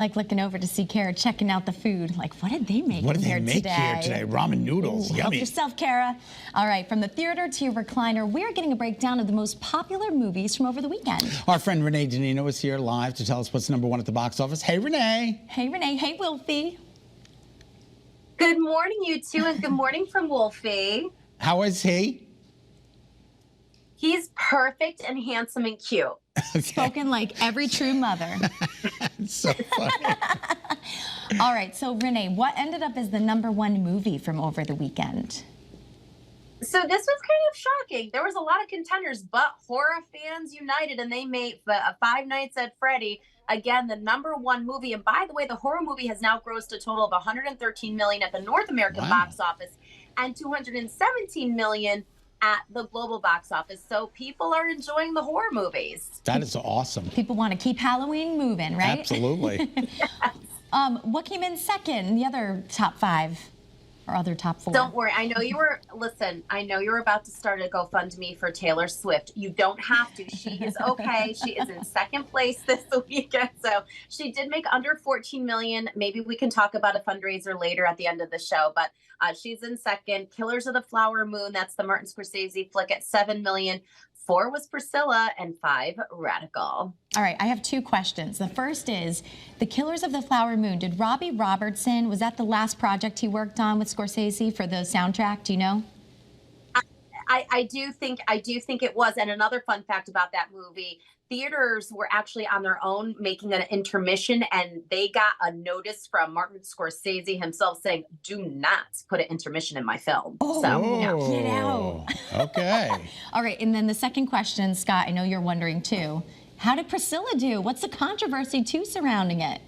Like looking over to see Kara checking out the food. Like, what did they make What did they here make today? here today? Ramen noodles. Ooh, help Yummy. yourself, Kara. All right, from the theater to your recliner, we're getting a breakdown of the most popular movies from over the weekend. Our friend Renee Danino is here live to tell us what's #1 at the box office. Hey, Renee. Hey, Renee. Hey, Wilfie. Good morning, you two, and good morning from Wolfie. How is he? He's perfect and handsome and cute. Okay. Spoken like every true mother. So funny. All right, so Renee, what ended up as the #1 movie from over the weekend? So this was kind of shocking. There was a lot of contenders, but horror fans united, and they made Five Nights at Freddy, again, the #1 movie. And by the way, the horror movie has now grossed a total of $113 million at the North American box office and $217 million at the global box office. So people are enjoying the horror movies. That is awesome. People want to keep Halloween moving, right? Absolutely. Yes. What came in second, the other top 5 or other top 4? Don't worry. I know you were, listen, I know you were about to start a GoFundMe for Taylor Swift. You don't have to. She is okay. She is in second place this weekend. So she did make under 14 million. Maybe we can talk about a fundraiser later at the end of the show, but she's in second. Killers of the Flower Moon, that's the Martin Scorsese flick, at 7 million. 4 was Priscilla, and 5 Radical. All right, I have 2 questions. The first is, The Killers of the Flower Moon, did Robbie Robertson, was that the last project he worked on with Scorsese for the soundtrack? Do you know? I do think it was. And another fun fact about that movie, theaters were actually on their own making an intermission, and they got a notice from Martin Scorsese himself saying, "Do not put an intermission in my film." Oh, get out. Okay. All right, and then the second question, Scott, I know you're wondering too. How did Priscilla do? What's the controversy too surrounding it?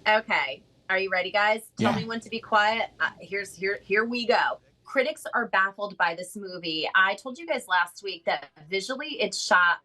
Okay, are you ready, guys? Tell me when to be quiet. Here we go. Critics are baffled by this movie. I told you guys last week that visually it's shot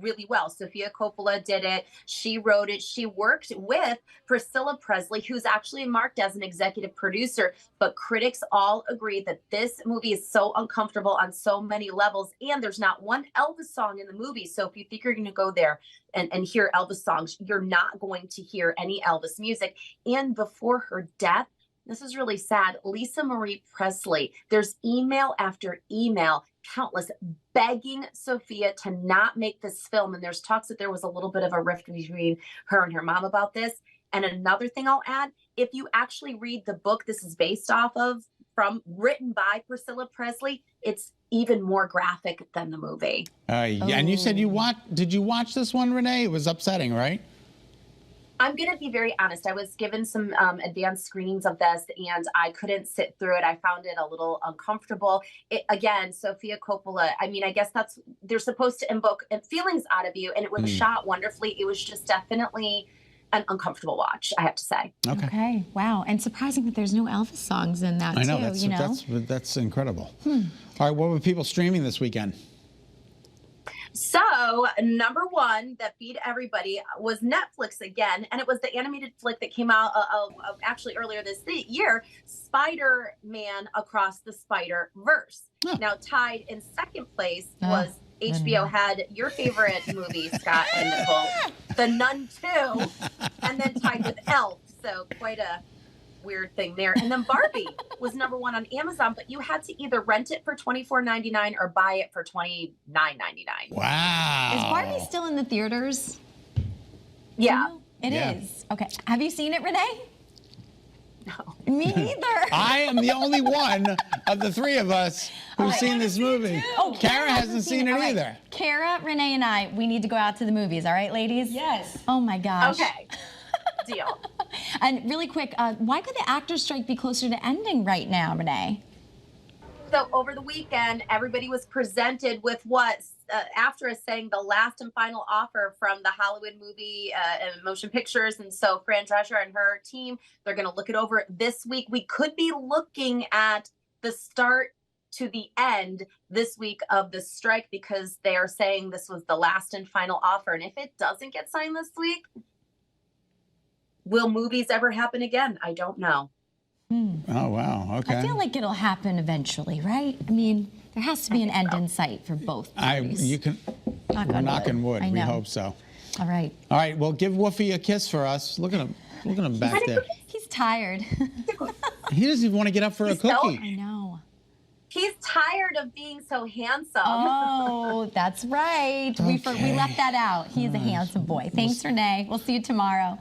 really well. Sofia Coppola did it. She wrote it. She worked with Priscilla Presley, who's actually marked as an executive producer. But critics all agree that this movie is so uncomfortable on so many levels. And there's not one Elvis song in the movie. So if you think you're going to go there and hear Elvis songs, you're not going to hear any Elvis music. And before her death, this is really sad, Lisa Marie Presley, there's email after email, countless, begging Sofia to not make this film. And there's talks that there was a little bit of a rift between her and her mom about this. And another thing I'll add, if you actually read the book this is based off of, written by Priscilla Presley, it's even more graphic than the movie. Yeah, and you said did you watch this one, Renee? It was upsetting, right? I'm going to be very honest. I was given some advanced screenings of this, and I couldn't sit through it. I found it a little uncomfortable. Again, Sofia Coppola, I mean, I guess they're supposed to invoke feelings out of you, and it was shot wonderfully. It was just definitely an uncomfortable watch, I have to say. Okay, wow. And surprising that there's no Elvis songs in that, I know, too, that's incredible. All right, what were people streaming this weekend? So, #1 that beat everybody was Netflix again, and it was the animated flick that came out actually earlier this year, Spider-Man Across the Spider-Verse. Now, tied in second place was HBO had your favorite movie, Scott and Nicole, The Nun 2, and then tied with Elf, so quite a weird thing there. And then Barbie was #1 on Amazon, but you had to either rent it for $24.99 or buy it for $29.99. Wow. Is Barbie still in the theaters? Yeah. It is. Okay. Have you seen it, Renee? No. Me neither. I am the only one of the 3 of us who's seen this movie. Oh, Kara hasn't seen it either. Kara, Renee, and I, we need to go out to the movies. All right, ladies? Yes. Oh, my gosh. Okay. Deal. And really quick, why could the actors' strike be closer to ending right now, Renee? So over the weekend, everybody was presented with what after us saying the last and final offer from the Hollywood movie and motion pictures. And so Fran Drescher and her team, they're going to look it over this week. We could be looking at the start to the end this week of the strike because they are saying this was the last and final offer. And if it doesn't get signed this week, will movies ever happen again? I don't know. Oh, wow. Okay. I feel like it'll happen eventually, right? I mean, there has to be an end in sight for both movies. We're knocking wood. We hope so. All right. All right, well, give Woofy a kiss for us. Look at him. Look at him back there. He's tired. He doesn't even want to get up for a cookie. I know. He's tired of being so handsome. Oh, that's right. We left that out. He's a handsome boy. Thanks, Renee. We'll see you tomorrow.